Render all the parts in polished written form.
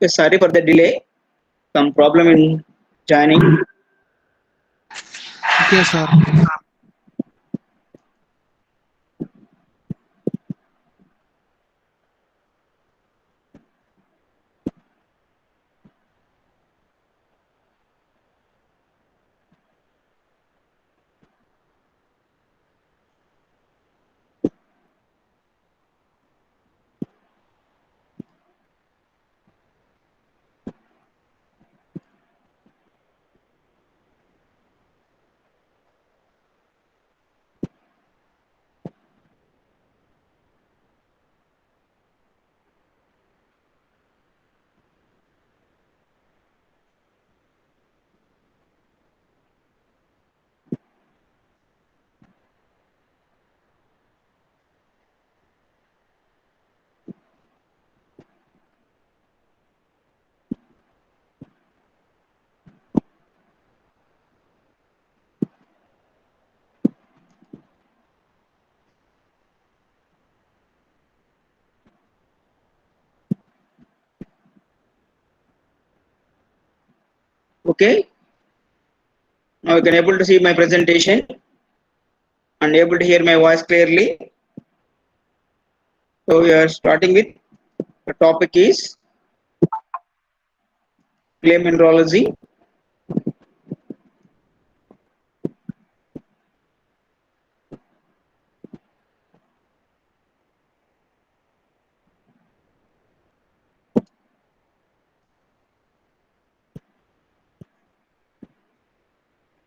Okay, sorry for the delay. Some problem in joining. Okay, sir. Okay, now you can able to see my presentation and able to hear my voice clearly. So we are starting with the topic is clay mineralogy.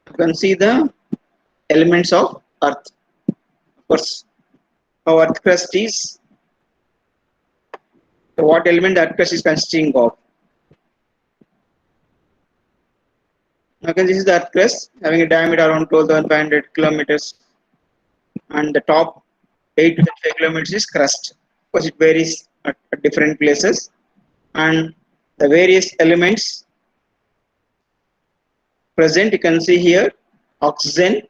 You can see the elements of Earth. Of course, how Earth crust is. So what element the Earth crust is consisting of. Okay, this is the Earth crust having a diameter around 12,500 kilometers, and the top 8 to 35 kilometers is crust. Of course, it varies at different places, and the various elements present. You can see here oxygen.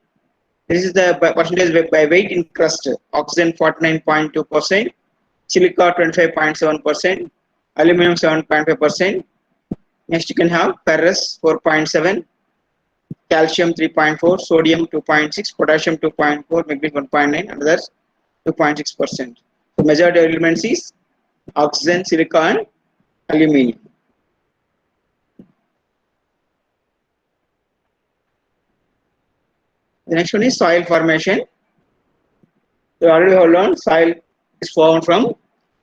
This is the percentage by weight in crust. Oxygen 49.2%, silica 25.7%, aluminum 7.5%. Next, you can have ferrous 4.7, calcium 3.4, sodium 2.6, potassium 2.4, magnesium 1.9, and others 2.6%. So, majority elements is oxygen, silica, and aluminum. The next one is soil formation. So, already have learned soil is formed from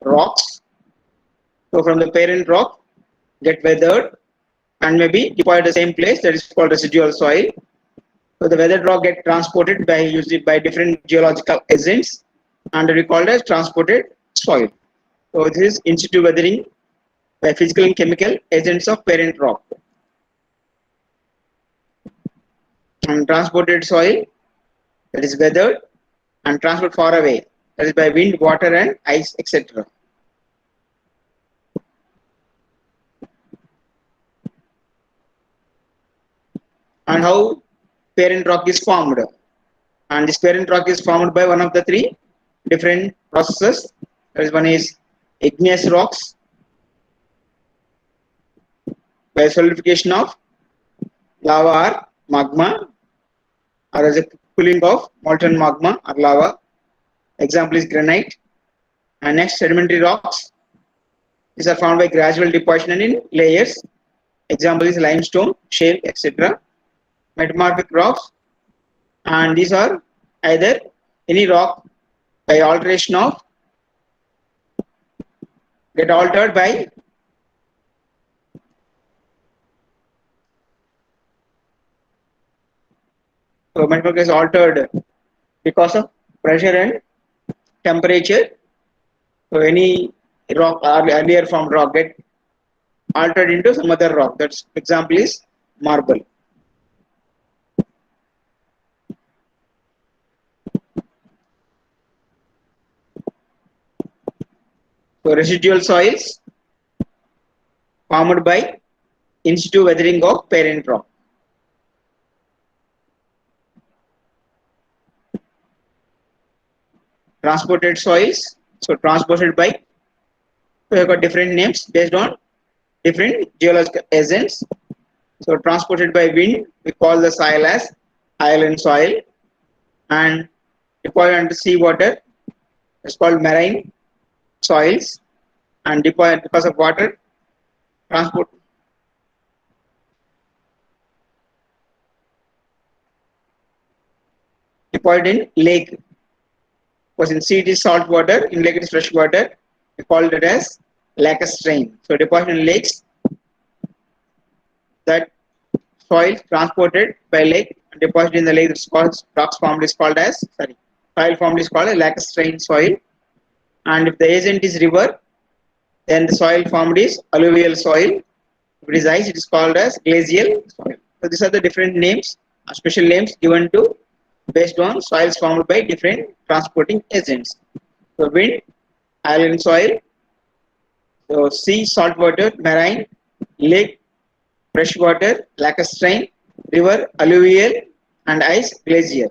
rocks. So, from the parent rock, get weathered and maybe deposited the same place, that is called residual soil. So the weathered rock get transported by usually by different geological agents and we call it as transported soil. So this is in situ weathering by physical and chemical agents of parent rock. And transported soil, that is weathered and transported far away, that is by wind, water and ice, etc. And how parent rock is formed. And this parent rock is formed by one of the three different processes. That is, one is igneous rocks by solidification of lava or magma, or as a cooling of molten magma or lava. Example is granite. And next, sedimentary rocks. These are formed by gradual deposition in layers. Example is limestone, shale, etc. Metamorphic rocks, and these are either any rock by alteration of get altered by metamorphic is altered because of pressure and temperature. So any rock earlier formed rock get altered into some other rock. That's example is marble. So residual soils formed by in situ weathering of parent rock. Transported soils, so transported by, so you have got different names based on different geological agents. So transported by wind, we call the soil as island soil, and deposited under seawater, it's called marine soils, and deposited because of water transport. Deposited in lake, because in sea it is salt water, in lake it is fresh water. We call it as lacustrine. So deposited in lakes, that soil transported by lake and deposited in the lake, it's called rocks formed is called as soil formed is called a lacustrine soil. And if the agent is river, then the soil formed is alluvial soil. If it is ice, it is called as glacial soil. So these are the different names, special names given to based on soils formed by different transporting agents. So wind, island soil, so sea, salt water, marine, lake, freshwater, lacustrine, river, alluvial, and ice, glacier.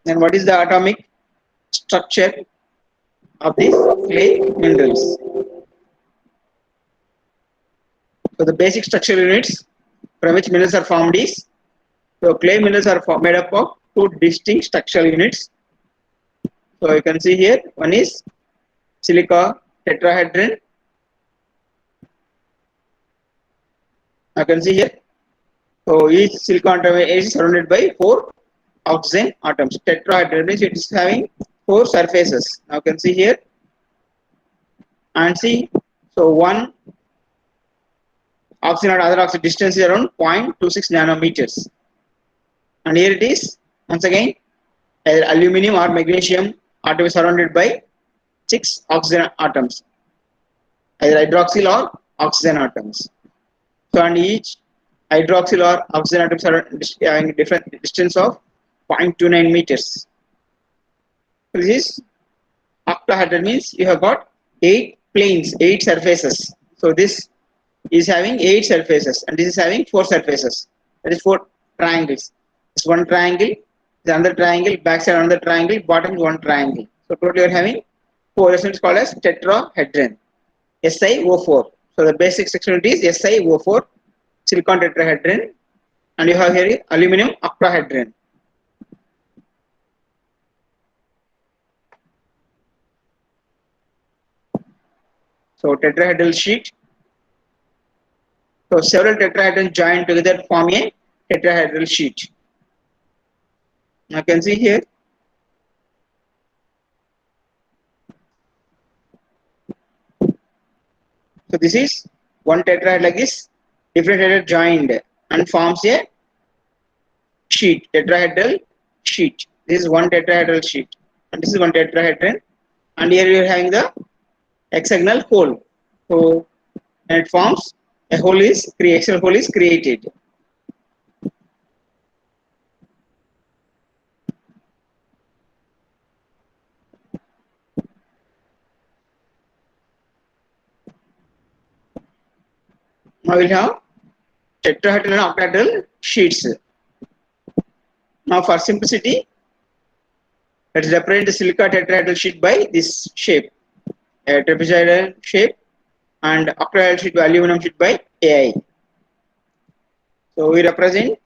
Then what is the atomic structure of these clay minerals? So the basic structural units from which minerals are formed is, so clay minerals are made up of two distinct structural units. So you can see here, one is silica tetrahedron. I can see here. So each silicon atom is surrounded by 4 oxygen atoms. Tetrahedron means it is having 4 surfaces. Now you can see here and see. So one oxygen and other oxygen distance is around 0.26 nanometers. And here it is once again aluminum or magnesium atom is surrounded by 6 oxygen atoms, either hydroxyl or oxygen atoms. So and each hydroxyl or oxygen atoms are having different distance of 0.29 meters. So this is octahedron, means you have got 8 planes, 8 surfaces. So this is having 8 surfaces and this is having 4 surfaces. That is 4 triangles. This one triangle, the other triangle, backside another triangle, bottom is one triangle. So totally you are having 4. This is called as tetrahedron, SiO4. So the basic section is SiO4, silicon tetrahedron, and you have here aluminum octahedron. So tetrahedral sheet. So several tetrahedrons joined together form a tetrahedral sheet. You can see here. So this is one tetrahedron like this, different tetrahedron joined and forms a sheet, tetrahedral sheet. This is one tetrahedral sheet, and this is one tetrahedron, and here you are having the hexagonal hole. So and it forms a hole is hexagonal hole is created. Now we'll have tetrahedral and octahedral sheets. Now for simplicity, let's represent the silica tetrahedral sheet by this shape, a trapezoidal shape, and octahedral sheet by aluminum sheet by AI. So we represent,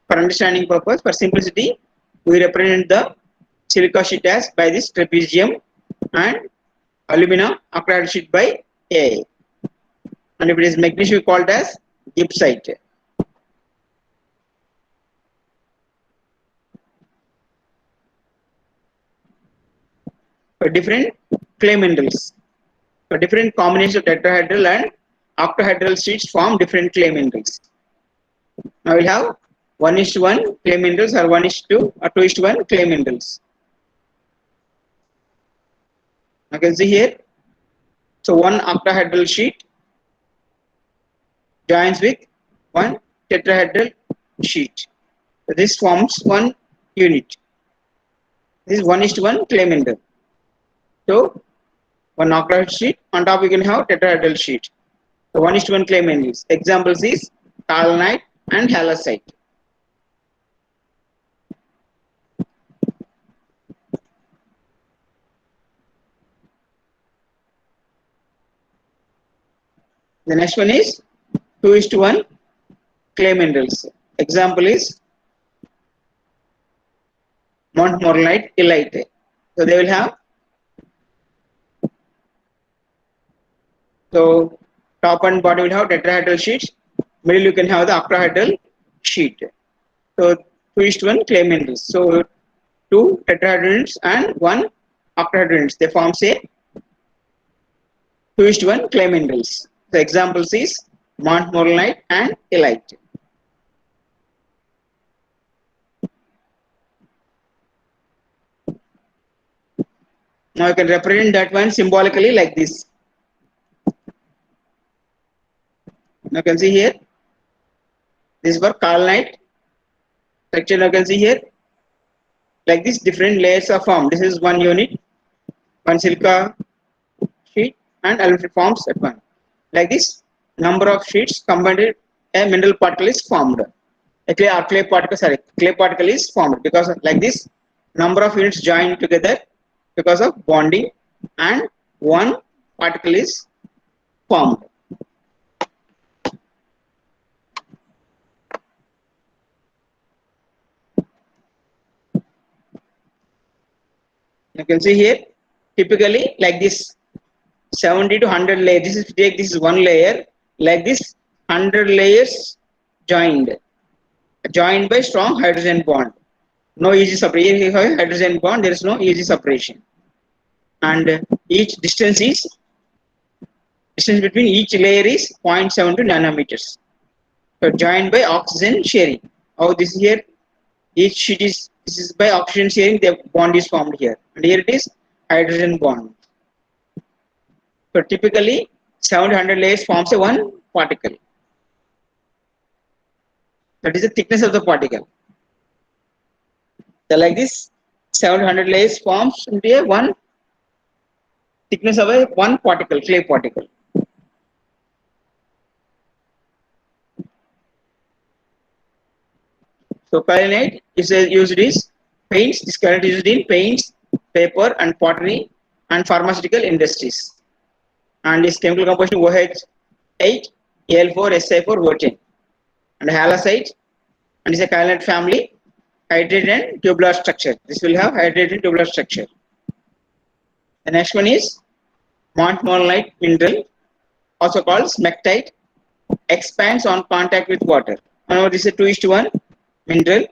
for understanding purpose, for simplicity, we represent the silica sheet as by this trapezium and aluminum octahedral sheet by AI. And if it is magnesium, we call it as gibbsite. For different clay minerals, for different combinations of tetrahedral and octahedral sheets form different clay minerals. Now we'll have 1:1 clay minerals or 1:2 or 2:1 clay minerals. You can see here. So one octahedral sheet joins with one tetrahedral sheet. So this forms one unit. This is 1:1 clay mineral. So one octahedral sheet, on top you can have tetrahedral sheet. So 1:1 clay minerals. Examples is kyanite and halloysite. The next one is 2:1 clay minerals. Example is Montmorillonite, illite. So they will have, so top and bottom will have tetrahedral sheets. Middle you can have the octahedral sheet. So 2:1 clay minerals. So two tetrahedrons and one octahedrons. They form say 2:1 clay minerals. The examples is Montmorillonite and illite. Now you can represent that one symbolically like this. Now you can see here, this is for kaolinite structure. Now you can see here, like this different layers are formed. This is one unit, one silica sheet and aluminum forms at one. Like this, number of sheets combined, a mineral particle is formed. A clay particle is formed because of, like this, number of units joined together because of bonding, and one particle is formed. You can see here, typically like this, 70 to 100 layers. This is one layer, like this 100 layers joined by strong hydrogen bond. No easy separation. If you have hydrogen bond, there is no easy separation, and each distance between each layer is 0.72 nanometers. So joined by oxygen sharing. Oh, this here, each sheet is, this is by oxygen sharing, the bond is formed here, and here it is hydrogen bond. So typically 700 layers forms a one particle. That is the thickness of the particle. So like this, 700 layers forms into a one thickness of a one particle, clay particle. So kaolinite is used is paints. This kaolinite is used in paints, paper, and pottery, and pharmaceutical industries. And its chemical composition OH8, Al4, Si4, O10, and halloysite, and is a kaolinite family, hydrated and tubular structure. This will have hydrated and tubular structure. The next one is Montmorillonite mineral, also called smectite, expands on contact with water. Now this is a 2:1 mineral.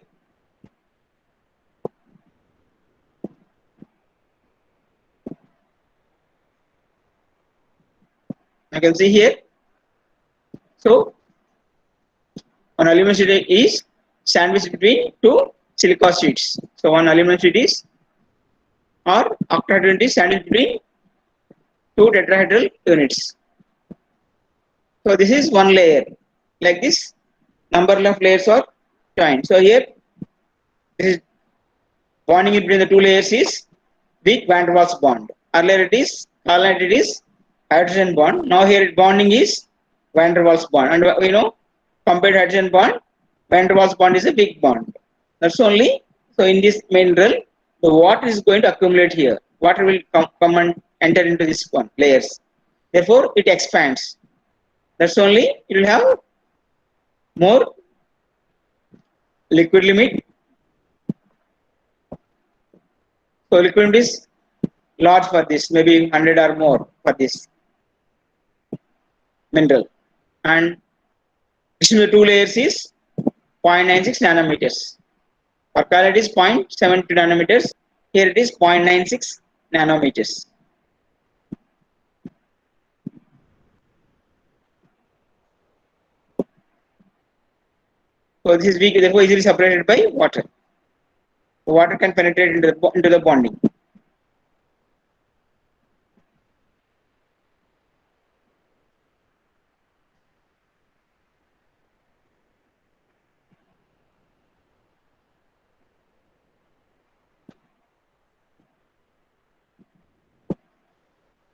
You can see here. So one aluminum sheet is sandwiched between two silica sheets. So one aluminum sheet is, or octahedron is sandwiched between two tetrahedral units. So this is one layer. Like this, number of layers are joined. So here, this is bonding between the two layers is weak van der Waals bond. Earlier it is kaolinite, it is hydrogen bond. Now here bonding is van der Waals bond, and we know compared hydrogen bond, van der Waals bond is a big bond. That's only. So in this mineral, the water is going to accumulate here. Water will come and enter into this one layers. Therefore, it expands. That's only it will have more liquid limit. So liquid limit is large for this, maybe 100 or more for this mineral. And between the two layers is 0.96 nanometers. For kaolinite is 0.72 nanometers. Here it is 0.96 nanometers. So this is weak, therefore easily separated by water. The water can penetrate into the bonding.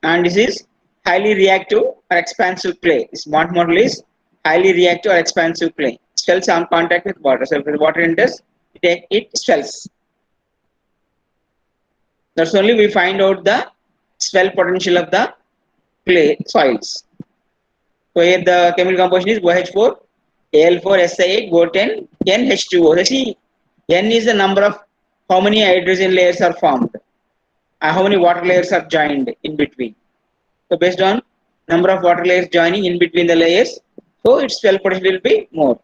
And this is highly reactive or expansive clay. This Montmorillonite is highly reactive or expansive clay. Swells on contact with water. So if the water enters, it swells. That's only we find out the swell potential of the clay soils. So here the chemical composition is OH4, Al4, Si8, O10, NH2O. So see, N is the number of how many hydrogen layers are formed, how many water layers are joined in between. So based on number of water layers joining in between the layers, so its swell potential will be more.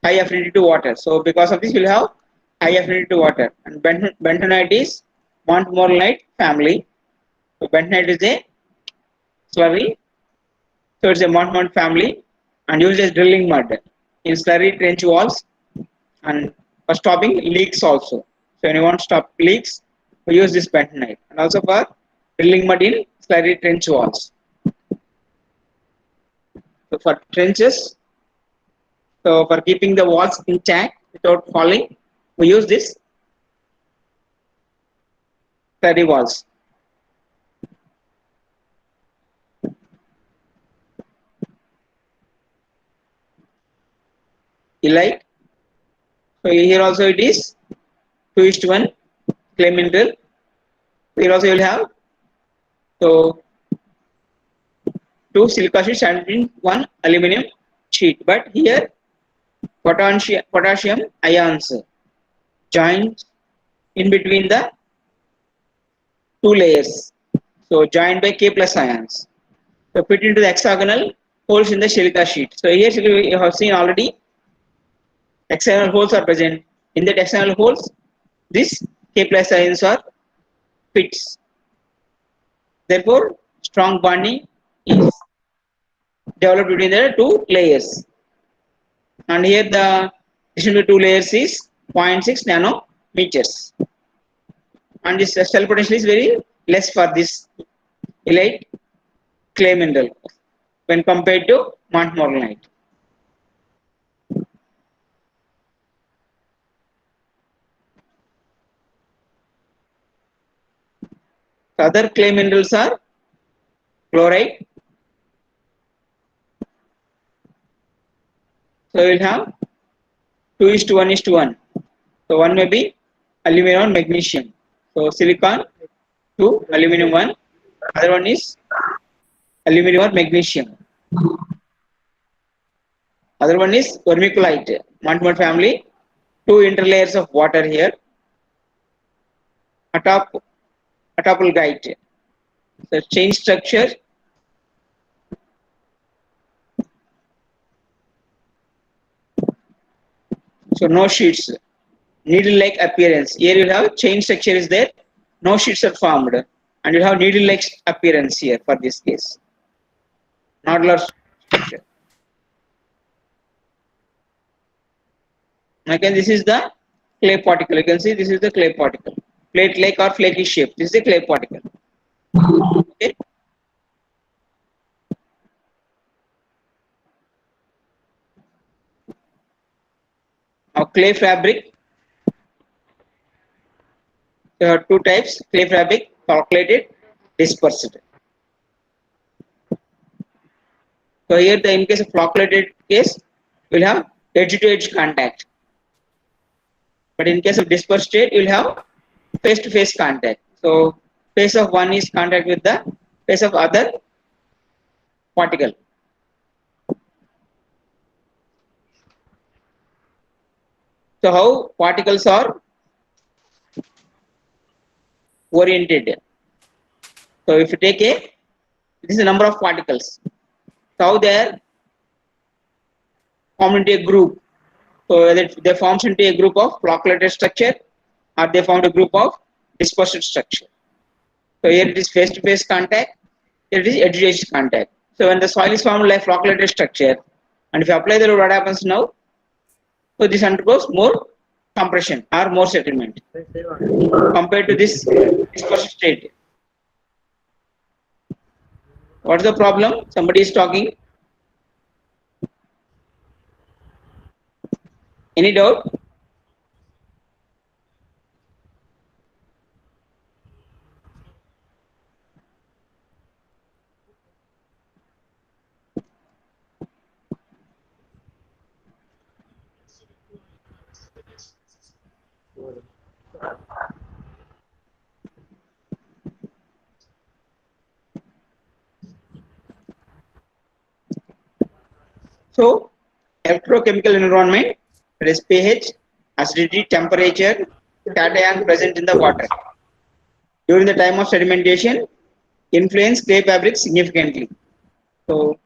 High affinity to water. So because of this, we'll have high affinity to water. And bentonite is montmorillonite family. So bentonite is a slurry. So it's a Montmont family and used as drilling mud in slurry trench walls and for stopping leaks also. So when you want to stop leaks, we use this bentonite and also for drilling mud in slurry trench walls. So for trenches, so for keeping the walls intact without falling, we use this slurry walls. Elite. So here also it is 2:1 clay mineral. Here also you will have so 2 silica sheets and 1 aluminum sheet. But here potassium ions joined in between the two layers. So joined by K plus ions. So fit into the hexagonal holes in the silica sheet. So here you have seen already hexagonal holes are present. In the hexagonal holes, these K plus ions are fits. Therefore, strong bonding is developed between the two layers. And here the distance between two layers is 0.6 nanometers. And this cell potential is very less for this elite clay mineral when compared to montmorillonite. Other clay minerals are chloride. So we will have 2:1:1. So one may be aluminum and magnesium. So silicon 2, aluminum 1. Other one is aluminum or magnesium. Other one is vermiculite, montmort family. 2 interlayers of water here. Attapulgite. So chain structure. So no sheets. Needle-like appearance. Here you have chain structure is there. No sheets are formed. And you have needle-like appearance here for this case. Nodular structure. Again, this is the clay particle. You can see this is the clay particle. Plate-like or flaky shape. This is the clay particle. Okay. Now clay fabric. There are two types: clay fabric, calculated, dispersed. So here, in case of flocculated case, we'll have edge-to-edge contact. But in case of dispersed state, you'll have face-to-face contact. So face of one is contact with the face of other particle. So how particles are oriented? So if you take this is the number of particles. So how they are formed into a group. So whether they forms into a group of flocculated structure or they form a group of dispersed structure. So here it is face-to-face contact, here it is edge-to-edge contact. So when the soil is formed like flocculated structure, and if you apply the load, what happens now? So this undergoes more compression or more settlement compared to this dispersed state. What's the problem? Somebody is talking. Any doubt? So electrochemical environment, that is pH, acidity, temperature, cation present in the water. During the time of sedimentation, influence clay fabric significantly. So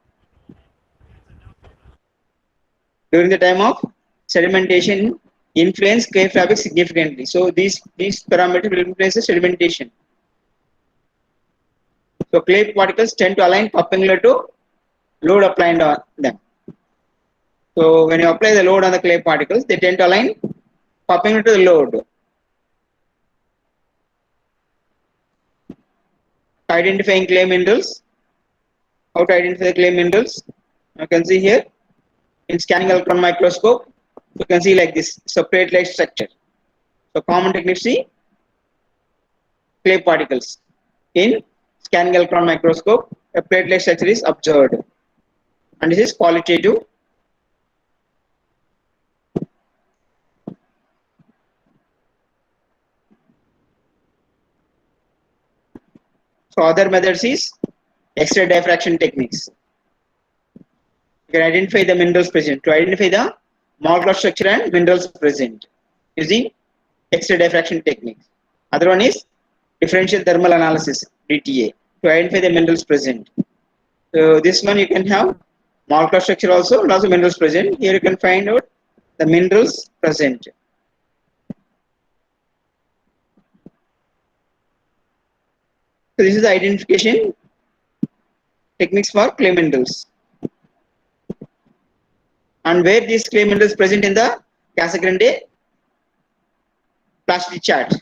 during the time of sedimentation, influence clay fabric significantly. So these parameters will influence the sedimentation. So clay particles tend to align perpendicular to load applied on them. So when you apply the load on the clay particles, they tend to align perpendicular to the load. Identifying clay minerals. How to identify the clay minerals? You can see here in scanning electron microscope. You can see like this separate light structure. So common technique, see clay particles. In scanning electron microscope, a platelet structure is observed, and this is qualitative. So other methods is X-ray diffraction techniques. You can identify the minerals present. To identify the molecular structure and minerals present using X-ray diffraction techniques. Other one is differential thermal analysis (DTA) to identify the minerals present. So this one you can have molecular structure also and also minerals present. Here you can find out the minerals present. So this is the identification techniques for clay minerals. And where these clay minerals present in the Casagrande plasticity chart.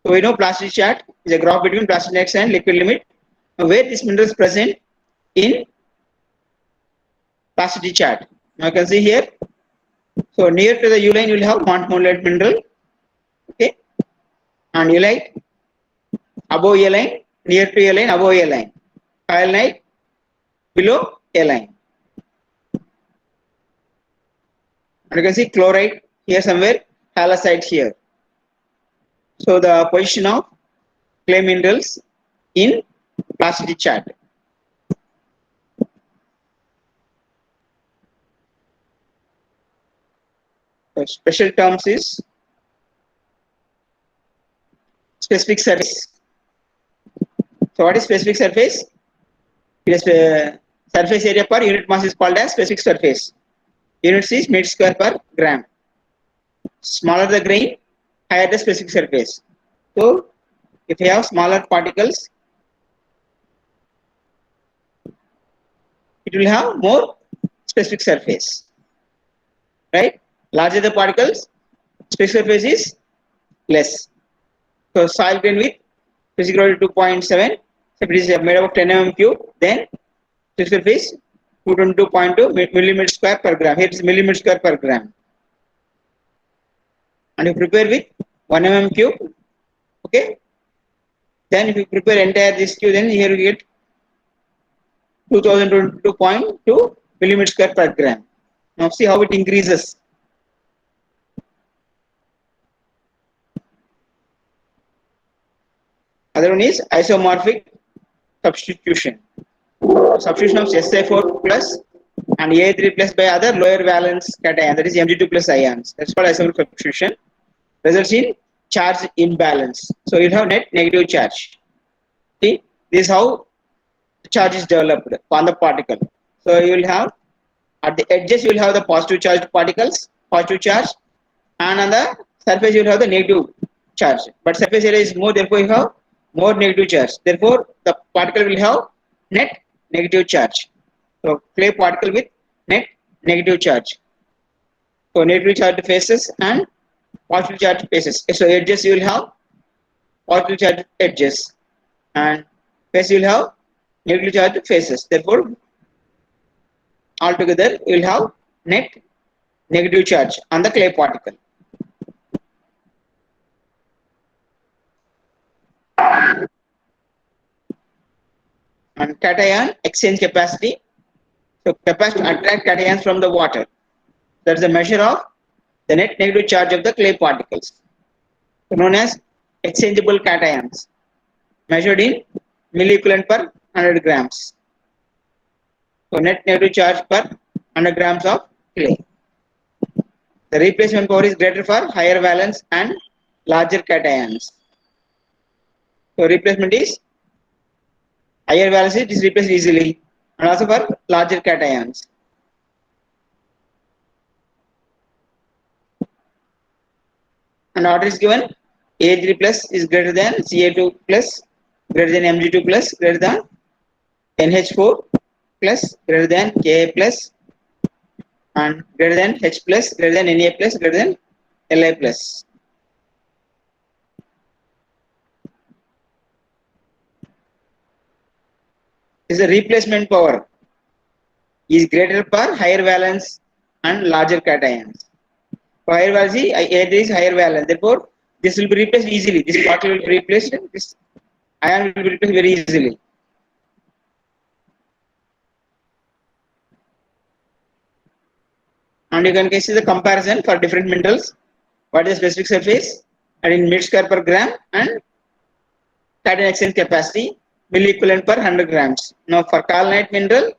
So we know plasticity chart is a graph between plastic index and liquid limit. Now where this minerals present in plasticity chart. Now you can see here. So near to the U line you will have montmorillonite mineral. Okay. And U line above A line, near to A line, above A line. Kyanite below A line. And you can see chloride here somewhere, halloysite here. So the position of clay minerals in plasticity chart. So special terms is specific surface. So what is specific surface? It is surface area per unit mass is called as specific surface. Units is meter square per gram. Smaller the grain, higher the specific surface. So if you have smaller particles, it will have more specific surface. Right? Larger the particles, specific surface is less. So soil grain with physical gravity 2.7. If it is made up of 10 mm cube, then specific surface 222.2 millimeter square per gram. Here it is millimeter square per gram. And you prepare with 1 mm cube. Okay. Then if you prepare entire this cube, then here you get 2022.2 millimeter square per gram. Now see how it increases. Other one is isomorphic substitution. Substitution of Si4 plus and A3 plus by other lower valence cation, that is Mg2 plus ions. That's called isomorphic substitution. Results in charge imbalance. So you have net negative charge. See, this is how charge is developed on the particle. So you will have at the edges you will have the positive charged particles, positive charge, and on the surface you will have the negative charge. But surface area is more, therefore you have more negative charge. Therefore, the particle will have net negative charge. So clay particle with net negative charge. So negative charged faces and positive charged faces. So edges you will have positive charged edges, and face you will have negative charged faces. Therefore, altogether you will have net negative charge on the clay particle. And cation exchange capacity. So capacity to attract cations from the water. That is a measure of the net negative charge of the clay particles, known as exchangeable cations, measured in milliequivalent per 100 grams. So net negative charge per 100 grams of clay. The replacement power is greater for higher valence and larger cations. So replacement is higher valence, it is replaced easily, and also for larger cations. And order is given A3 plus is greater than Ca2 plus greater than Mg2 plus greater than NH4 plus greater than Ka plus and greater than H plus greater than Na plus greater than Li plus. Is the replacement power is greater for higher valence and larger cations. For higher valence, A is higher valence. Therefore, this will be replaced easily. This particle will be replaced. This ion will be replaced very easily. And you can see the comparison for different minerals. What is the specific surface and in meter square per gram and cation exchange capacity milliequivalent per 100 grams. Now for kaolinite mineral,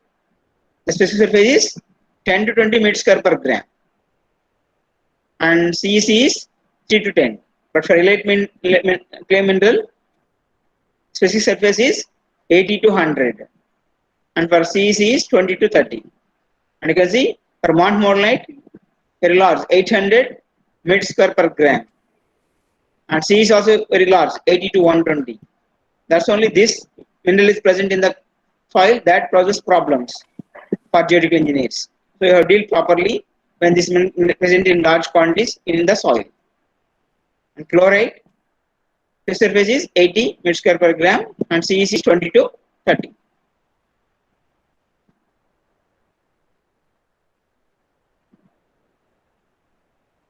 the specific surface is 10 to 20 meter square per gram and CEC is 3 to 10. But for clay mineral, specific surface is 80 to 100 and for CEC is 20 to 30. And you can see for montmorillonite, very large, 800 meter square per gram. And C is also very large, 80 to 120. That's only this mineral is present in the soil that causes problems for geological engineers. So you have to deal properly when this mineral is present in large quantities in the soil. And chloride, the surface is 80 meter square per gram and CEC is 20 to 30.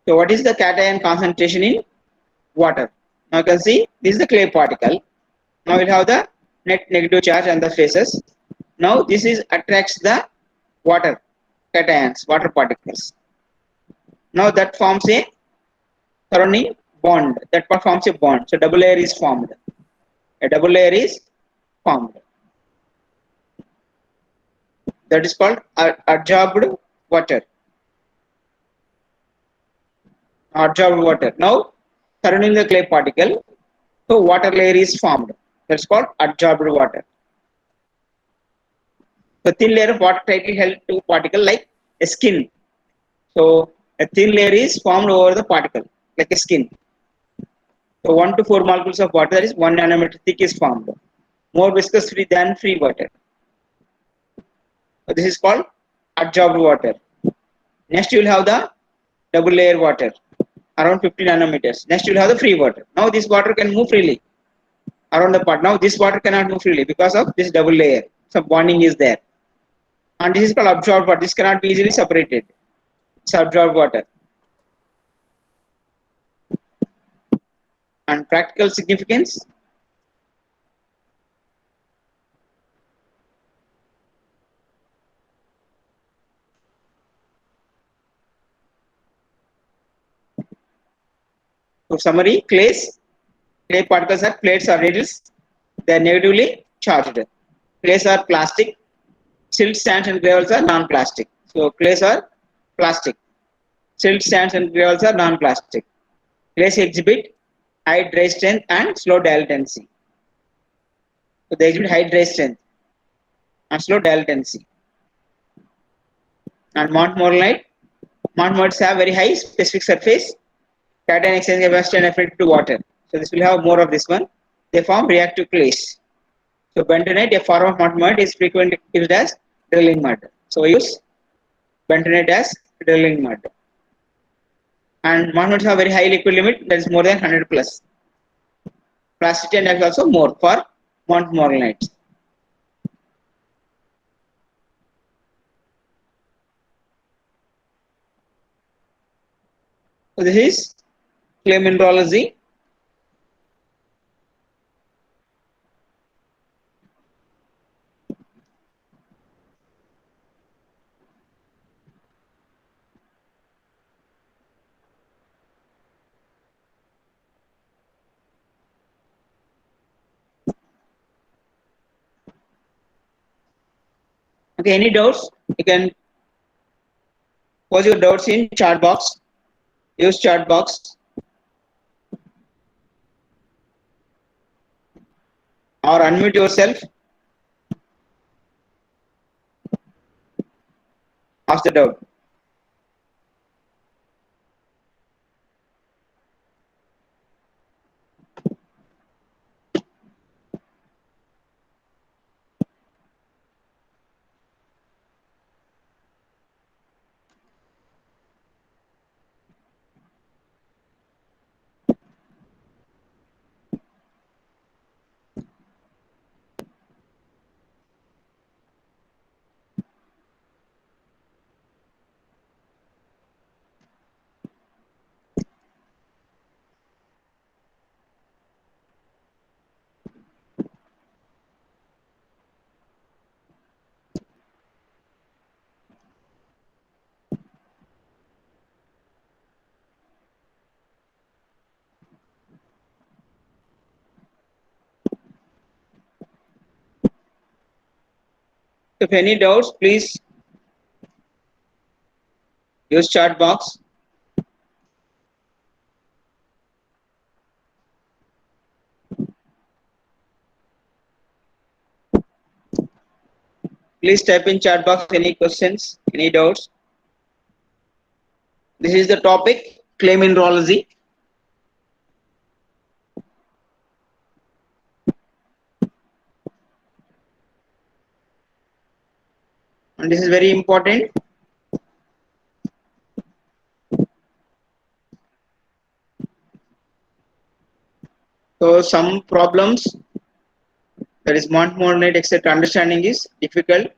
So what is the cation concentration in water? Now you can see this is the clay particle. Now we'll have the net negative charge on the faces. Now this is attracts the water cations, water particles. Now that forms a surrounding bond. That forms a bond. So double layer is formed. A double layer is formed. That is called adsorbed water. Adsorbed water. Now surrounding the clay particle, so water layer is formed. That's called adsorbed water. The thin layer of water tightly held to particle like a skin. So a thin layer is formed over the particle like a skin. So 1 to 4 molecules of water, that is 1 nanometer thick, is formed. More viscous free than free water. So this is called adsorbed water. Next you will have the double layer water around 50 nanometers. Next you will have the free water. Now this water can move freely around the part. Now this water cannot move freely because of this double layer. So bonding is there. And this is called absorbed water. This cannot be easily separated. It's absorbed water. And practical significance. So summary, clay particles are plates or needles. They are negatively charged. Clays are plastic. Silt, sands and gravels are non-plastic. So clays are plastic. Silt, sands and gravels are non-plastic. Clays exhibit high dry strength and slow dilatancy. So they exhibit high dry strength and slow dilatancy. And montmorillonites have very high specific surface, cation exchange capacity and affinity to water. So this will have more of this one. They form reactive clays. So bentonite, a form of montmorillonite, is frequently used as drilling mud. So we use bentonite as drilling mud. And montmorillonites have very high liquid limit, that is more than 100 plus. Plasticity index is also more for montmorillonites. So this is clay mineralogy. Okay, any doubts? You can Post your doubts in chat box. Use chat box or unmute yourself. Ask the doubt. If any doubts, please use chat box. Please type in chat box any questions, any doubts. This is the topic, claim in urology. And this is very important. So some problems, that is Montmorillonite etc. understanding is difficult.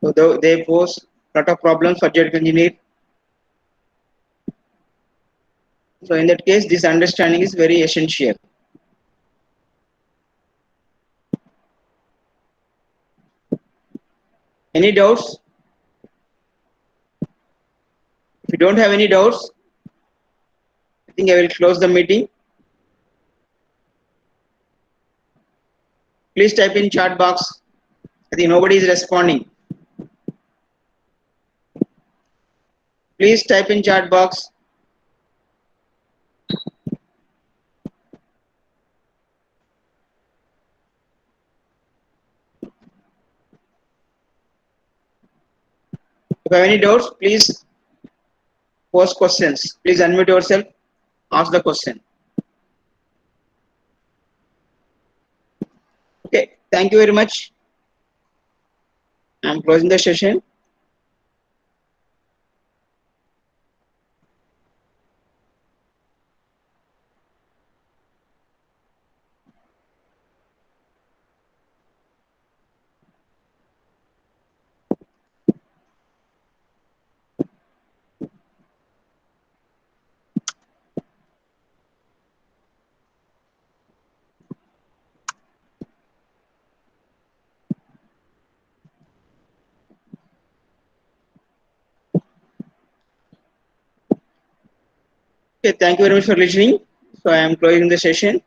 So they pose a lot of problems for genetic engineer. So in that case, this understanding is very essential. Any doubts? If you don't have any doubts, I think I will close the meeting. Please type in chat box. I think nobody is responding. Please type in chat box. If you have any doubts, please post questions. Please unmute yourself. Ask the question. Okay. Thank you very much. I am closing the session. Okay. Thank you very much for listening. So I am closing the session.